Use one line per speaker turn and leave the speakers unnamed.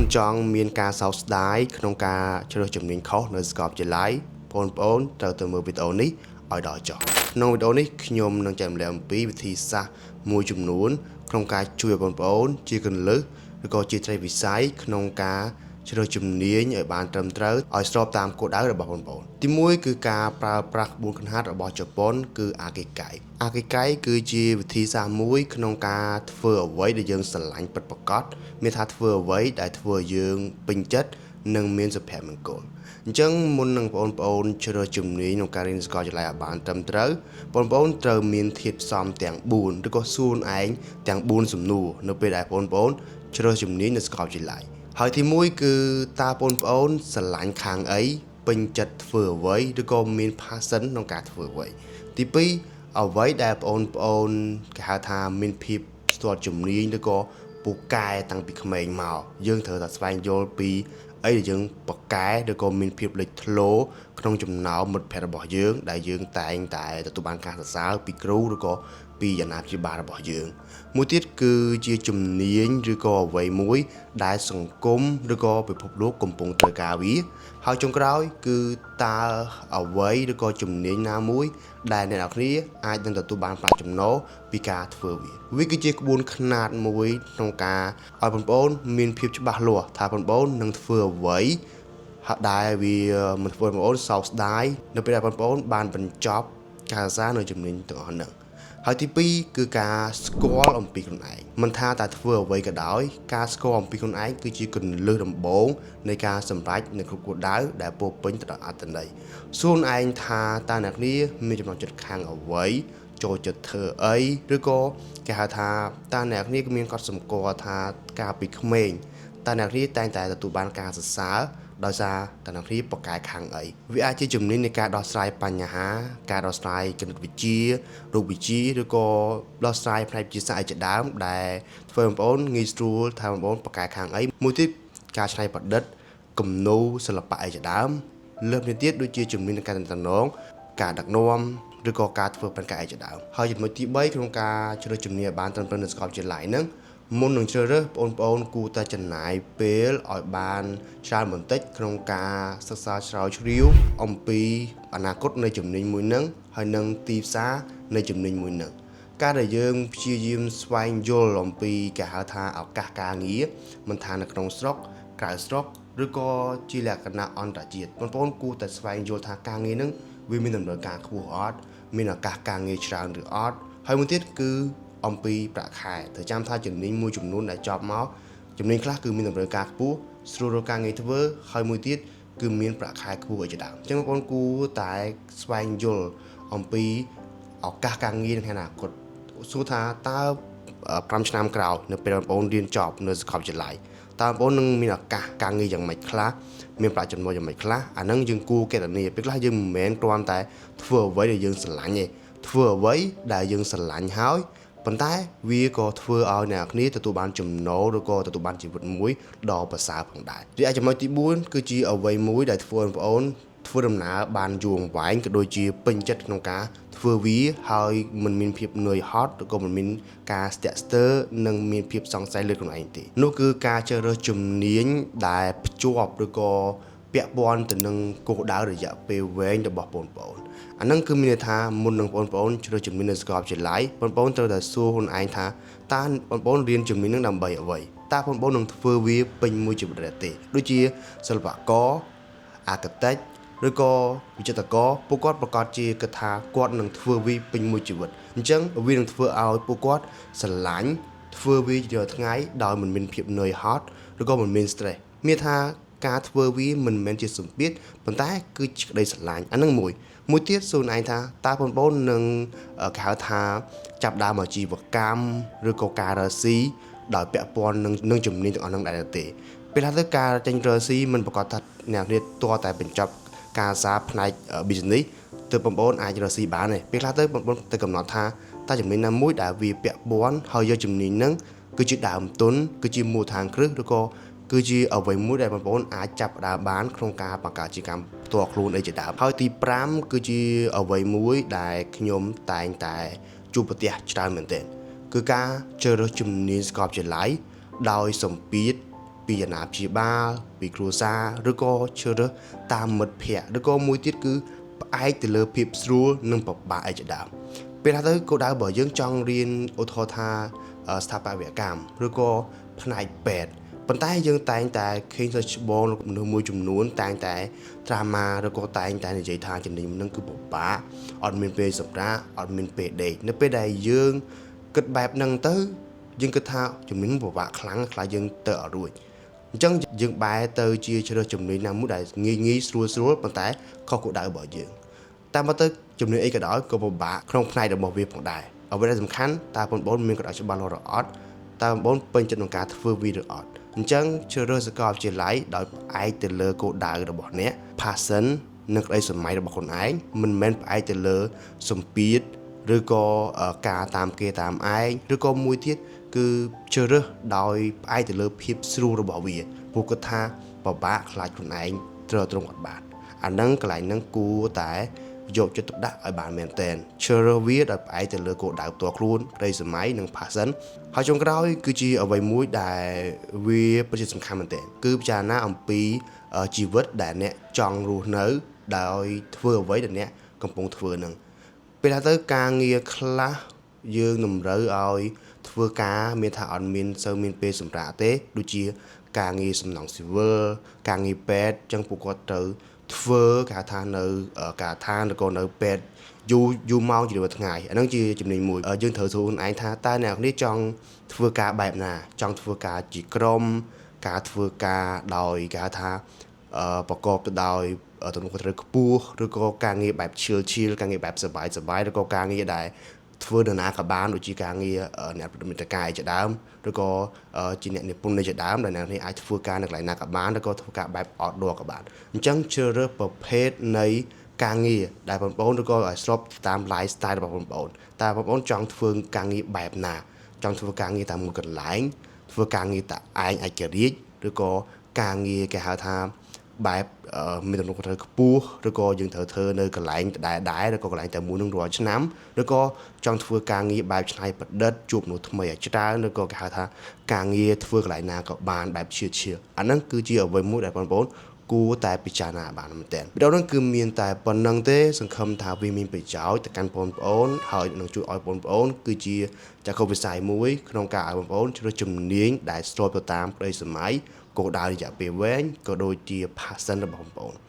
មិនចង់មានការសោកស្ដាយក្នុងការជ្រើសជំនាញខុសនៅសាកលវិទ្យាល័យបងប្អូនត្រូវទៅមើលវីដេអូនេះឲ្យដល់ចប់ក្នុងវីដេអូនេះខ្ញុំនឹងចែករំលែកអំពីវិធីសាស្ត្រមួយចំនួនក្នុងការជួយឲ្យបងប្អូនជាគន្លឹះឬក៏ជាត្រីវិស័យក្នុងការជ្រើសជំនាញឲ្យបានត្រឹមត្រូវឲ្យស្របតាមគោលដៅរបស់បងប្អូនទី1គឺការប្រើប្រាស់ក្បួនខ្នាតរបស់ជប៉ុនគឺអាកេកៃគឺជាវិធីសាស្ត្រមួយក្នុងការធ្វើអ្វីដែលយើងស្រឡាញ់ពិតប្រាកដមានថាធ្វើអ្វីដែលធ្វើឲ្យយើងពេញចិត្តនិងមានសុភមង្គលអញ្ចឹងមុននឹងបងប្អូនជ្រើសជំនាញក្នុងការរៀនសាកលវិទ្យាល័យឲ្យបានត្រឹមត្រូវបងប្អូនត្រូវមានធាតុផ្សំទាំង4ឬក៏សួរឯងទាំង4សំណួរនៅពេលដែលបងប្អូនជ្រើសជំនាញនៅសាកលវិទ្យាល័យហើយទី1គឺតើបងប្អូនស្រឡាញ់ខាងអីពេញចិត្តធ្វើអ្វីឬក៏មាន passion ក្នុងការធ្វើអ្វីទី2អ្វីដែលបងប្អូនគេហៅថាមានភាពស្ទាត់ជំនាញឬក៏ពូកែតាំងពីក្មេងមកយើងត្រូវតែស្វែងយល់ពីអីដែលយើងពូកែឬក៏មានភាពលេចធ្លោក្នុងចំណោមមិត្តភ័ក្តិរបស់យើងដែលយើងតែងតែទទួលបានការសរសើរពីគ្រូឬក៏ពីអាណាព្យាបាលរបស់យើងមួយទៀតគឺជាជំនាញឬក៏អ្វីមួយដែលសង្គមឬក៏ពិភពលោកកំពុងត្រូវការវាហើយចុងក្រោយគឺតើអ្វីឬក៏ជំនាញណាមួយដែលអ្នកនរគ្នាអាចនឹងទទួលបានប្រាក់ចំណូលពីការធ្វើវាគឺជាក្បួនខ្នាតមួយក្នុងការឲ្យបងប្អូនមានភាពច្បាស់លាស់ថាបងប្អូននឹងធ្វើអ្វីហើយដែលវាមិនធ្វើឲ្យបងប្អូនសោកស្ដាយនៅពេលដែលបងប្អូនបានបញ្ចប់ការសិក្សានៅជំនាញទាំងអស់ហ្នឹងហើយទី2គឺការស្គាល់អំពីខ្លួនឯងមិនថាតែធ្វើអ្វីក៏ដោយការស្គាល់អំពីខ្លួនឯងគឺជាគន្លឹះដំបូងនៃការសម្រេចនៅគ្រប់គោលដៅដែលពោរពេញទៅដោយអត្ថន័យសួរខ្លួនឯងថាតើអ្នកនេះមានចំណុចចិត្តខាងអ្វីចូលចិត្តធ្វើអីឬក៏គេហៅថាតើអ្នកនេះមានកត់សម្គាល់ថាកាលពីក្មេងតើអ្នកនេះតែងតែទទួលបានការសរសើរដោយសារតើអ្នកនេះប្រកែកខាងអីវាអាចជាជំនាញនៃការដោះស្រាយបញ្ហាការដោះស្រាយគណិតវិទ្យារូបវិទ្យាឬក៏ដោះស្រាយផ្នែកវិទ្យាសាស្ត្រជាដើមដែលធ្វើបងប្អូនងាយស្រួលថាបងប្អូនប្រកែកខាងអីមួយទៀតការច្នៃប្រឌិតគំនូរសិល្បៈជាដើមលើសនេះទៀតដូចជាជំនាញនៃការតំណងការដឹកនាំឬក៏ការធ្វើបង្ការជាដើមហើយចំណុចទី3ក្នុងការជ្រើសជំនាញបានត្រឹមត្រូវនៅសាកលវិទ្យាល័យហ្នឹងមុននឹងជ្រើសរើសបងប្អូនគួរតែចំណាយពេលឲ្យបានច្រើនបន្តិចក្នុងការសិក្សាស្រាវជ្រាវអំពីអនាគតនៃជំនាញមួយហ្នឹងហើយនិងទីផ្សារនៃជំនាញមួយហ្នឹងការដែលយើងព្យាយាមស្វែងយល់អំពីគេហៅថាឱកាសការងារមិនថានៅក្នុងស្រុកក្រៅស្រុកឬក៏ជាលក្ខណៈអន្តរជាតិបងប្អូនគួរតែស្វែងយល់ថាការងារហ្នឹងវាមានតម្រូវការខ្ពស់អត់មានឱកាសការងារច្រើនឬអត់ហើយមួយទៀតគឺអំពីប្រាក់ខែត្រូវចាំថាជំនាញមួយចំនួនដែលចប់មកជំនាញខ្លះគឺមានតម្រូវការខ្ពស់ស្រួលរកការងារធ្វើហើយមួយទៀតគឺមានប្រាក់ខែខ្ពស់ជាដើមអញ្ចឹងបងប្អូនគួរតែស្វែងយល់អំពីឱកាសការងារនៅអនាគតសួរថាតើ5ឆ្នាំក្រោយនៅពេលបងប្អូនរៀនចប់នៅសាកលវិទ្យាល័យតើបងប្អូននឹងមានឱកាសការងារយ៉ាងម៉េចខ្លះមានប្រាក់ចំណូលយ៉ាងម៉េចខ្លះអាហ្នឹងយើងគួរកណនាពេលខ្លះយើងមិនមែនគ្រាន់តែធ្វើអ្វីដែលយើងស្រឡាញ់ទេធ្វើអ្វីដែលយើងស្រឡាញ់ហើយប៉ុន្តែវាក៏ធ្វើឲ្យអ្នកគ្នាទទួលបានចំណូលឬក៏ទទួលបានជីវិតមួយដ៏ប្រសើរផងដែររីឯចំណុចទី4គឺជាអ្វីមួយដែលធ្វើឲ្យបងប្អូនធ្វើដំណើរបានយូរអង្វែងក៏ដូចជាពេញចិត្តក្នុងការធ្វើវាហើយមិនមានភាពនឿយហត់ឬក៏មិនមានការស្ទាក់ស្ទើរនិងមានភាពសង្ស័យលើខ្លួនឯងទេនោះគឺការជ្រើសរើសជំនាញដែលភ្ជាប់ឬក៏ពាក់ព័ន្ធទៅនឹងគោលដៅរយៈពេលវែងរបស់បងប្អូនអាហ្នឹងគឺមានន័យថាមុននឹងបងប្អូនជ្រើសជំនាញនៅសាកលវិទ្យាល័យបងប្អូនត្រូវតែសួរខ្លួនឯងថាតើបងប្អូនរៀនជំនាញហ្នឹងដើម្បីអ្វីតើបងប្អូននឹងធ្វើវាពេញមួយជីវិតឬទេដូចជាសិល្បករអាកាតិចឬក៏វិចិត្រករពួកគាត់ប្រកាសជាគិតថាគាត់នឹងធ្វើវាពេញមួយជីវិតអញ្ចឹងវានឹងធ្វើឲ្យពួកគាត់ស្រឡាញ់ធ្វើវាជារាល់ថ្ងៃដោយមិនមានភាពនឿយហត់ឬក៏មិនមាន stress មានថាការធ្វើវាមិនមែនជាសម្ពាធប៉ុន្តែគឺជាក្តីស្រឡាញ់អានឹងមួយទៀតសួរឯងថាតើបងប្អូននឹងគេហៅថាចាប់ដើមអាជីវកម្មឬក៏ការរកស៊ីដោយពាក់ព័ន្ធនឹងជំនាញទាំងអស់ហ្នឹងដែរទេពេលខ្លះទៅការចេញរកស៊ីមិនប្រកាសថាអ្នកនេះតតែបញ្ចប់ការសាផ្នែក business ទៅបងប្អូនអាចរកស៊ីបានទេពេលខ្លះទៅបងប្អូនទៅកំណត់ថាតើជំនាញណាមួយដែលវាពាក់ព័ន្ធហើយយកជំនាញហ្នឹងគឺជាដើមទុនគឺជាមូលដ្ឋានគ្រឹះឬក៏គឺជាអ្វីមួយដែលបងប្អូនអាចចាប់ផ្ដើមបានក្នុងការបង្កើតអាជីវកម្មផ្ទាល់ខ្លួនអីជាដើមហើយទី5គឺជាអ្វីមួយដែលខ្ញុំតែងតែជួបប្រទះច្រើនមែនទែនគឺការជ្រើសរើសជំនាញសាកលវិទ្យាល័យដោយសម្ពាធ ពីអាណាព្យាបាលពីគ្រួសារឬក៏ជ្រើសរើសតាមមិត្តភ័ក្តិឬក៏មួយទៀតគឺផ្អែកទៅលើភាពស្រួលនិងពិបាកឯជាដើមពេលថាទៅគោលដៅរបស់យើងចង់រៀនឧទាហរណ៍ថាស្ថាបត្យកម្មឬក៏ផ្នែកពេទ្យប៉ុន្តែយើងតែងតែឃើញថាច្បងមនុស្សមួយចំនួនតែងតែត្រាម៉ាឬក៏តែងតែនិយាយថាជំនាញនឹងគឺពិបាកអត់មានពេលសម្រាប់អត់មានពេលដេកនៅពេលដែលយើងគិតបែបហ្នឹងទៅយើងគិតថាជំនាញពិបាកខ្លាំងខ្លាចយើងទៅអត់រួចអញ្ចឹងយើងបែរទៅជាជ្រើសជំនាញណាមួយដែលងាយស្រួលប៉ុន្តែខុសគោលដៅរបស់យើងតាមមកទៅជំនាញអីក៏ដោយក៏ពិបាកក្នុងផ្នែករបស់វាផងដែរអ្វីដែលសំខាន់តើបងប្អូនមានគោលដៅច្បាស់លាស់ឬអត់តើបងប្អូនពេញចិត្តក្នុងការធ្វើវាឬអត់អញ្ចឹងជ្រើសរើសសាកលវិទ្យាល័យដោយផ្អែកទៅលើគោលដៅរបស់អ្នក passion និងក្តីស្រមៃរបស់ខ្លួនឯងមិនមែនផ្អែកទៅលើសម្ពាធឬក៏ការតាមគេតាមឯងឬក៏មួយទៀតគឺជ្រើសរើសដោយផ្អែកទៅលើភាពស្រួលរបស់វាព្រោះគាត់ថាពិបាកខ្លាចខ្លួនឯងត្រូវត្រង់អត់បានអាហ្នឹងកន្លែងហ្នឹងគួរតែយកចិត្តទុកដាក់ឲ្យបានមែនទែនជ្រើសរើសវាដោយផ្អែកទៅលើគោលដៅផ្ទាល់ខ្លួនក្តីសម័យនិង passion ហើយចុងក្រោយគឺជាអ្វីមួយដែលវាពិតជាសំខាន់មែនទែនគឺពិចារណាអំពីជីវិតដែលអ្នកចង់រស់នៅដោយធ្វើអ្វីដែលអ្នកកំពុងធ្វើហ្នឹងពេលថាទៅការងារខ្លះយើងតម្រូវឲ្យធ្វើការមានថាអត់មានសូវមានពេលសម្រាប់ទេដូចជាការងារសំណង់ស៊ីវិលការងារពេទ្យអញ្ចឹងពួកគាត់ត្រូវធ្វើគេថានៅការដ្ឋានឬក៏នៅពេទ្យយូរម៉ោងជារៀងរាល់ថ្ងៃអាហ្នឹងជាជំនាញមួយយើងត្រូវសួរខ្លួនឯងថាតើអ្នកនេះចង់ធ្វើការបែបណាចង់ធ្វើការជាក្រុមការធ្វើការដោយគេហៅថាប្រកបទៅដោយទំនួលខុសត្រូវខ្ពស់ឬក៏ការងារបែបឈៀលការងារបែបសប្បាយឬក៏ការងារដែលធ្វើនរណាក៏បានដូចជាការងារអ្នកប្រតិបត្តិការជាដើមឬក៏ជាអ្នកនិពន្ធជាដើមដែលអ្នកនេះអាចធ្វើការនៅកន្លែងណាក៏បានឬក៏ធ្វើការបែប outdoor ក៏បានអញ្ចឹងជ្រើសរើសប្រភេទនៃការងារដែលបងប្អូនឬក៏ឲ្យស្របតាម lifestyle របស់បងប្អូនតើបងប្អូនចង់ធ្វើការងារបែបណាចង់ធ្វើការងារតាមមួយកន្លែងធ្វើការងារតែឯងឯករាជ្យឬក៏ការងារគេហៅថាបែបមានទំនួលខុសត្រូវខ្ពស់ឬក៏យើងត្រូវធ្វើនៅកន្លែងដែរឬក៏កន្លែងតែមួយនឹងរាល់ឆ្នាំឬក៏ចង់ធ្វើការងារបែបច្នៃប្រឌិតជួបមនុស្សថ្មីឲ្យច្រើនឬក៏គេហៅថាការងារធ្វើកន្លែងណាក៏បានបែបឈៀលអាហ្នឹងគឺជាអ្វីមួយដែលបងប្អូនគួរតែពិចារណាបានមែនទែនវីដេអូនេះគឺមានតែប៉ុណ្្នឹងទេសង្ឃឹមថាវាមានប្រយោជន៍ទៅកាន់បងប្អូនហើយនឹងជួយឲ្យបងប្អូនគឺជាចក្ខុវិស័យមួយក្នុងការឲ្យបងប្អូនជ្រើសជំនាញដែលស្របទៅតាមក្តីសម័យគោលដៅរយៈពេលវែងក៏ដូចជា passion របស់បងប្អូន